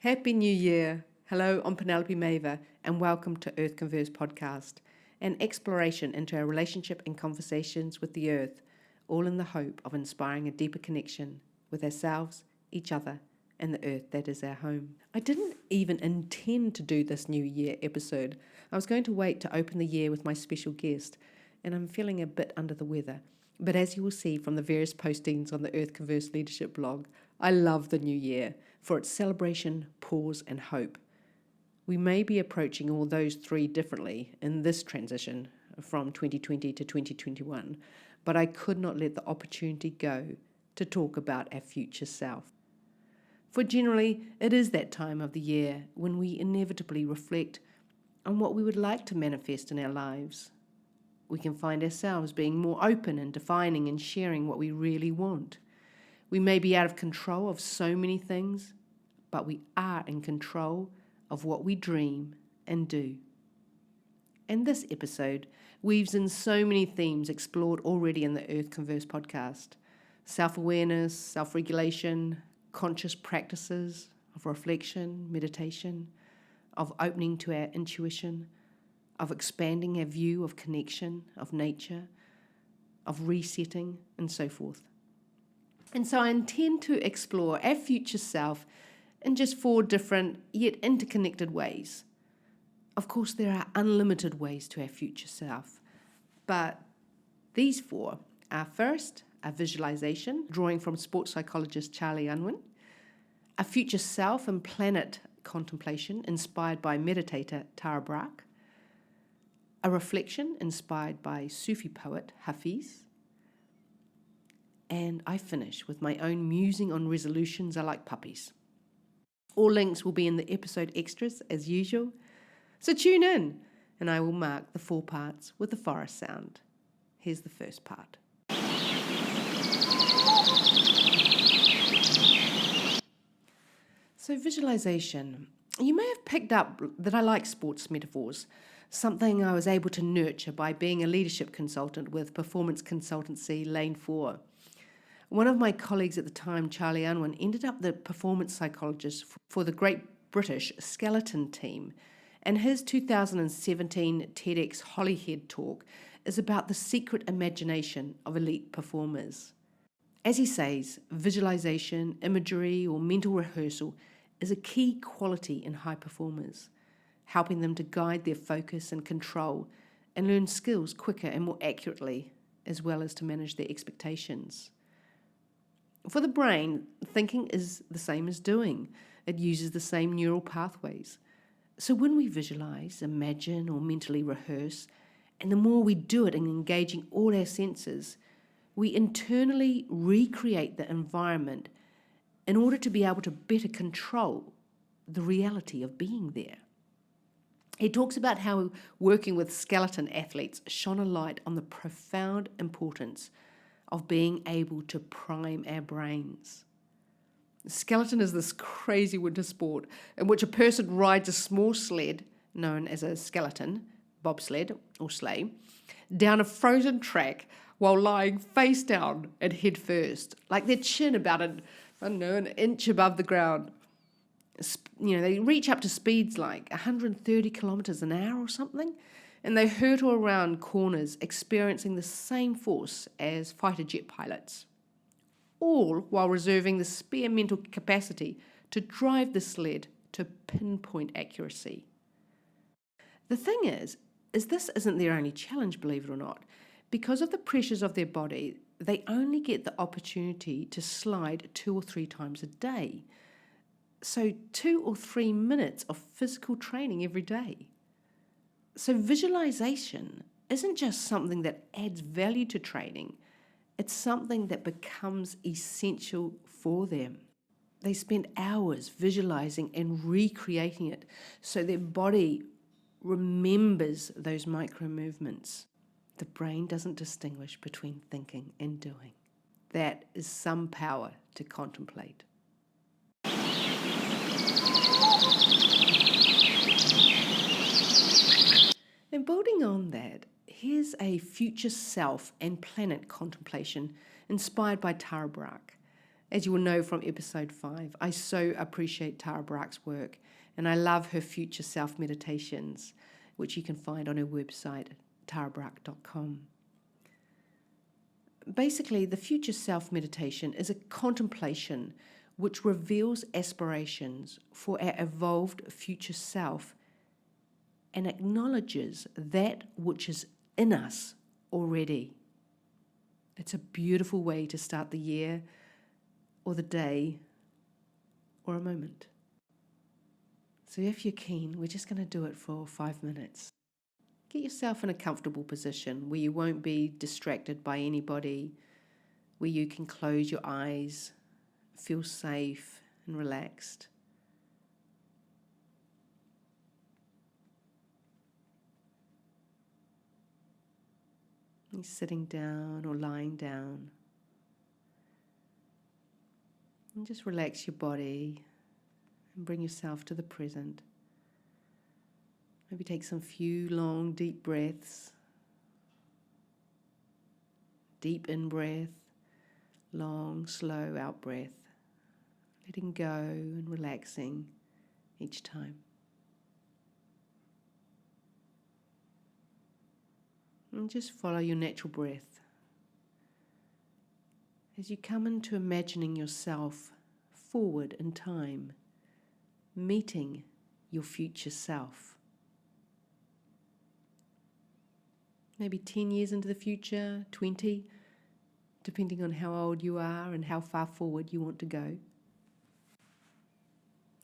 Happy New Year! Hello, I'm Penelope Mavor, and welcome to Earth Converse podcast, an exploration into our relationship and conversations with the earth, all in the hope of inspiring a deeper connection with ourselves, each other, and the earth that is our home. I didn't even intend to do this New Year episode. I was going to wait to open the year with my special guest, and I'm feeling a bit under the weather. But as you will see from the various postings on the Earth Converse Leadership blog, I love the new year for its celebration, pause, and hope. We may be approaching all those three differently in this transition from 2020 to 2021, but I could not let the opportunity go to talk about our future self. For generally, it is that time of the year when we inevitably reflect on what we would like to manifest in our lives. We can find ourselves being more open and defining and sharing what we really want. We may be out of control of so many things, but we are in control of what we dream and do. And this episode weaves in so many themes explored already in the Earth Converse podcast: self-awareness, self-regulation, conscious practices of reflection, meditation, of opening to our intuition, of expanding our view of connection, of nature, of resetting, and so forth. And so I intend to explore our future self in just 4 different yet interconnected ways. Of course, there are unlimited ways to our future self, but these 4 are: first, a visualization, drawing from sports psychologist Charlie Unwin; a future self and planet contemplation, inspired by meditator Tara Brach; a reflection inspired by Sufi Poet Hafiz; and I finish with my own musing on resolutions are like puppies. All links will be in the episode extras as usual, so tune in and I will mark the 4 parts with the forest sound. Here's the first part. So visualization. You may have picked up that I like sports metaphors, something I was able to nurture by being a leadership consultant with performance consultancy Lane 4. One of my colleagues at the time, Charlie Unwin, ended up the performance psychologist for the Great British Skeleton team, and his 2017 TEDxHolyhead talk is about the secret imagination of elite performers. As he says, visualization, imagery, or mental rehearsal is a key quality in high performers, helping them to guide their focus and control and learn skills quicker and more accurately, as well as to manage their expectations. For the brain, thinking is the same as doing. It uses the same neural pathways. So when we visualize, imagine, or mentally rehearse, and the more we do it in engaging all our senses, we internally recreate the environment in order to be able to better control the reality of being there. He talks about how working with skeleton athletes shone a light on the profound importance of being able to prime our brains. Skeleton is this crazy winter sport in which a person rides a small sled, known as a skeleton, bobsled or sleigh, down a frozen track while lying face down and head first, like their chin about an inch above the ground. They reach up to speeds like 130 kilometers an hour or something, and they hurtle around corners experiencing the same force as fighter jet pilots, all while reserving the spare mental capacity to drive the sled to pinpoint accuracy. The thing is this isn't their only challenge, believe it or not. Because of the pressures of their body, they only get the opportunity to slide 2 or 3 times a day. So 2 or 3 minutes of physical training every day. So visualization isn't just something that adds value to training, it's something that becomes essential for them. They spend hours visualizing and recreating it so their body remembers those micro movements. The brain doesn't distinguish between thinking and doing. That is some power to contemplate. And building on that, here's a future self and planet contemplation inspired by Tara Brach. As you will know from episode 5, I so appreciate Tara Brach's work, and I love her future self meditations, which you can find on her website, tarabrach.com. Basically, the future self meditation is a contemplation which reveals aspirations for our evolved future self and acknowledges that which is in us already. It's a beautiful way to start the year or the day or a moment. So if you're keen, we're just going to do it for 5 minutes. Get yourself in a comfortable position where you won't be distracted by anybody, where you can close your eyes, feel safe and relaxed. You're sitting down or lying down. And just relax your body and bring yourself to the present. Maybe take some few long, deep breaths. Deep in-breath, long, slow out-breath. Letting go and relaxing each time. And just follow your natural breath. As you come into imagining yourself forward in time, meeting your future self. Maybe 10 years into the future, 20, depending on how old you are and how far forward you want to go.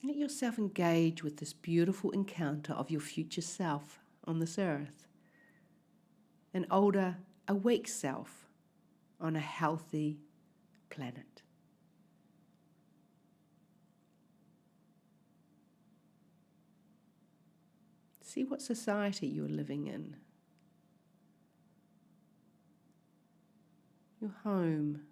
Let yourself engage with this beautiful encounter of your future self on this earth. An older, awake self on a healthy planet. See what society you're living in. Your home.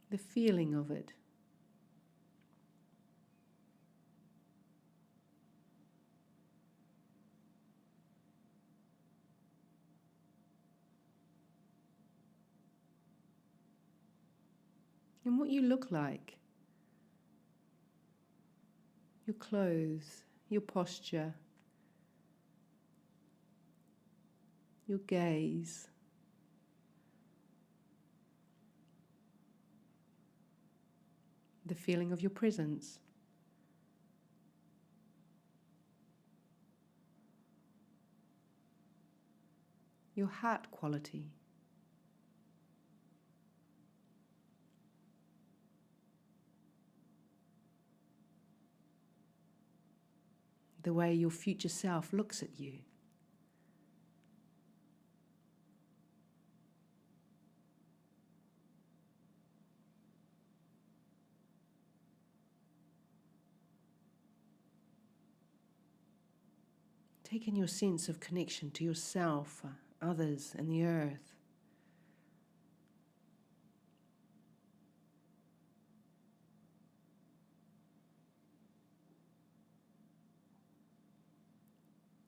The feeling of it. And what you look like. Your clothes, your posture, your gaze. The feeling of your presence. Your heart quality. The way your future self looks at you. Take in your sense of connection to yourself, others, and the earth.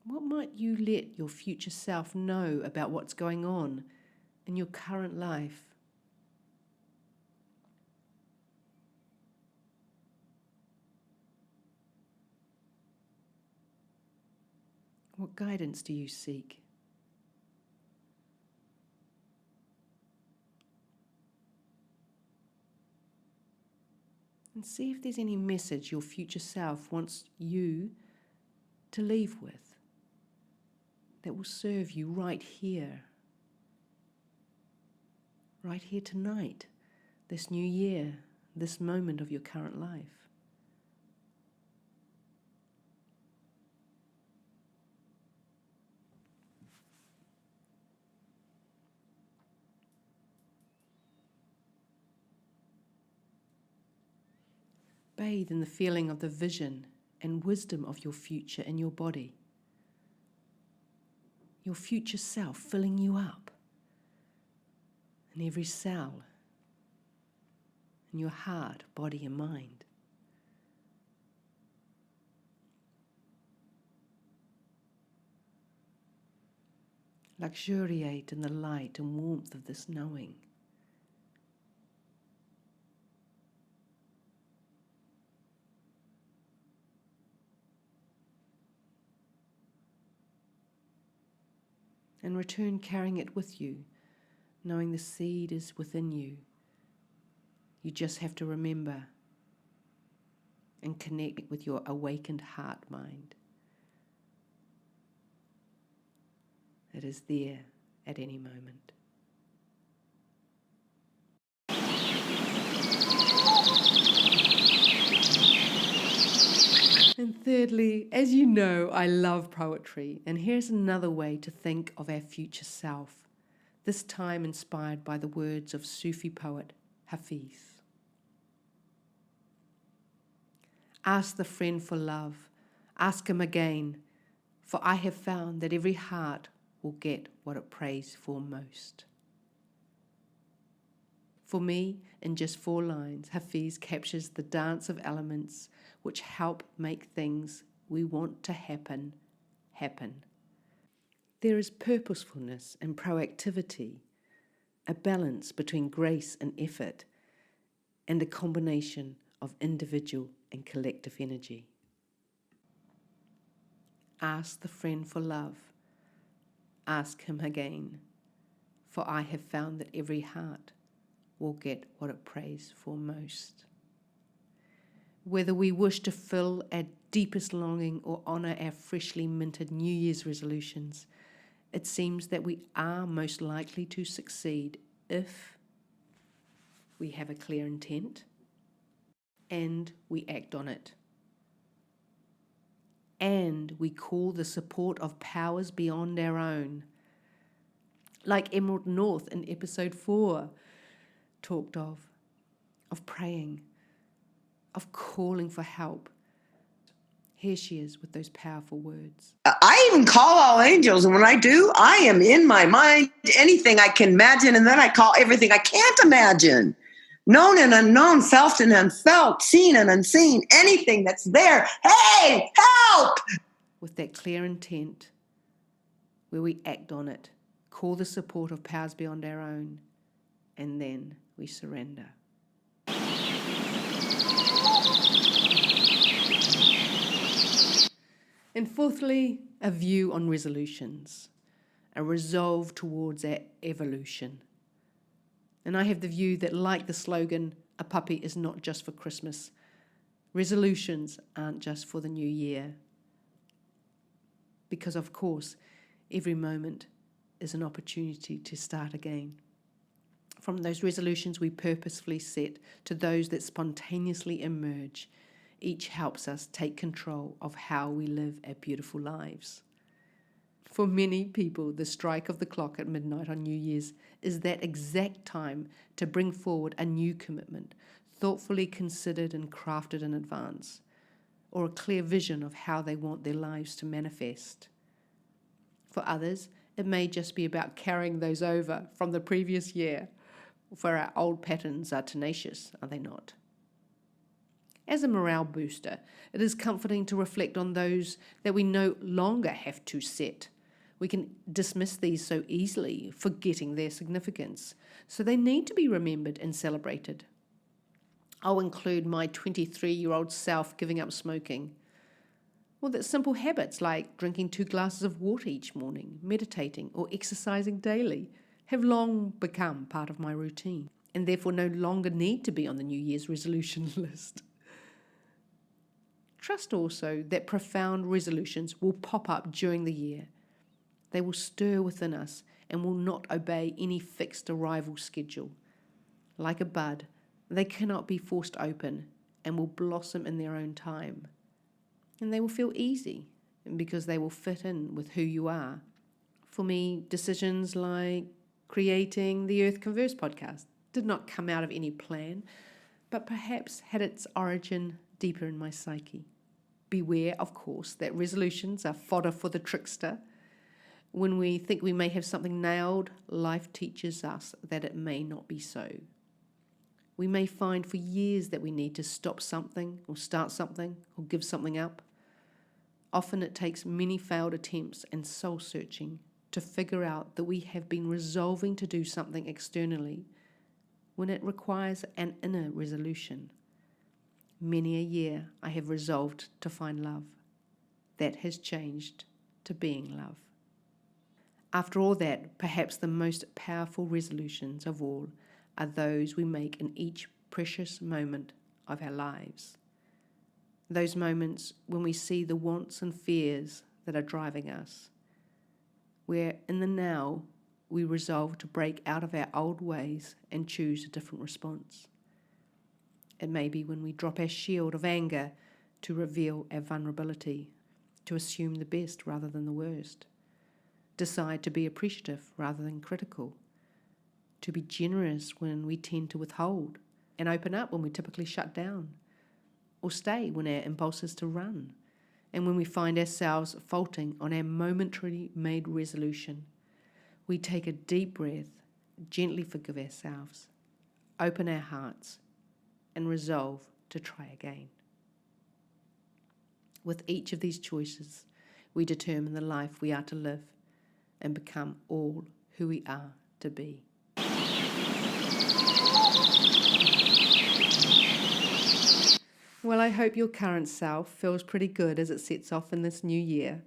What might you let your future self know about what's going on in your current life? What guidance do you seek? And see if there's any message your future self wants you to leave with that will serve you right here tonight, this new year, this moment of your current life. Bathe in the feeling of the vision and wisdom of your future in your body. Your future self filling you up in every cell, in your heart, body and mind. Luxuriate in the light and warmth of this knowing. And return carrying it with you, knowing the seed is within you. You just have to remember and connect with your awakened heart mind. It is there at any moment. And thirdly, as you know, I love poetry, and here's another way to think of our future self, this time inspired by the words of Sufi poet Hafiz. Ask the friend for love, ask him again, for I have found that every heart will get what it prays for most. For me, in just 4 lines, Hafiz captures the dance of elements which help make things we want to happen, happen. There is purposefulness and proactivity, a balance between grace and effort, and a combination of individual and collective energy. Ask the friend for love, ask him again, for I have found that every heart will get what it prays for most. Whether we wish to fill our deepest longing or honour our freshly minted New Year's resolutions, it seems that we are most likely to succeed if we have a clear intent and we act on it. And we call the support of powers beyond our own, like Emerald North in episode 4 talked of praying, of calling for help. Here she is with those powerful words. I even call all angels, and when I do, I am in my mind anything I can imagine, and then I call everything I can't imagine. Known and unknown, felt and unfelt, seen and unseen, anything that's there. Hey, help! With that clear intent, where we act on it, call the support of powers beyond our own, and then we surrender. And fourthly, a view on resolutions, a resolve towards our evolution. And I have the view that, like the slogan, a puppy is not just for Christmas, resolutions aren't just for the new year. Because, of course, every moment is an opportunity to start again. From those resolutions we purposefully set to those that spontaneously emerge, each helps us take control of how we live our beautiful lives. For many people, the strike of the clock at midnight on New Year's is that exact time to bring forward a new commitment, thoughtfully considered and crafted in advance, or a clear vision of how they want their lives to manifest. For others, it may just be about carrying those over from the previous year, for our old patterns are tenacious, are they not? As a morale booster, it is comforting to reflect on those that we no longer have to set. We can dismiss these so easily, forgetting their significance, so they need to be remembered and celebrated. I'll include my 23-year-old self giving up smoking, or that simple habits like drinking 2 glasses of water each morning, meditating, or exercising daily have long become part of my routine, and therefore no longer need to be on the New Year's resolution list. Trust also that profound resolutions will pop up during the year. They will stir within us and will not obey any fixed arrival schedule. Like a bud, they cannot be forced open and will blossom in their own time. And they will feel easy because they will fit in with who you are. For me, decisions like creating the Earth Converse podcast did not come out of any plan, but perhaps had its origin deeper in my psyche. Beware, of course, that resolutions are fodder for the trickster. When we think we may have something nailed, life teaches us that it may not be so. We may find for years that we need to stop something or start something or give something up. Often it takes many failed attempts and soul-searching to figure out that we have been resolving to do something externally when it requires an inner resolution. Many a year I have resolved to find love. That has changed to being love. After all that, perhaps the most powerful resolutions of all are those we make in each precious moment of our lives. Those moments when we see the wants and fears that are driving us, where in the now we resolve to break out of our old ways and choose a different response. It may be when we drop our shield of anger to reveal our vulnerability, to assume the best rather than the worst, decide to be appreciative rather than critical, to be generous when we tend to withhold, and open up when we typically shut down, or stay when our impulse is to run, and when we find ourselves faulting on our momentarily made resolution. We take a deep breath, gently forgive ourselves, open our hearts, and resolve to try again. With each of these choices, we determine the life we are to live and become all who we are to be. Well, I hope your current self feels pretty good as it sets off in this new year.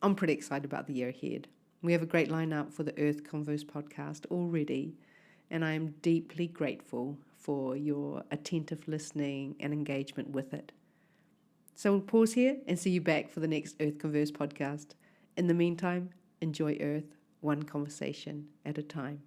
I'm pretty excited about the year ahead. We have a great lineup for the Earth Converse podcast already, and I am deeply grateful for your attentive listening and engagement with it. So we'll pause here and see you back for the next Earth Converse podcast. In the meantime, enjoy Earth, one conversation at a time.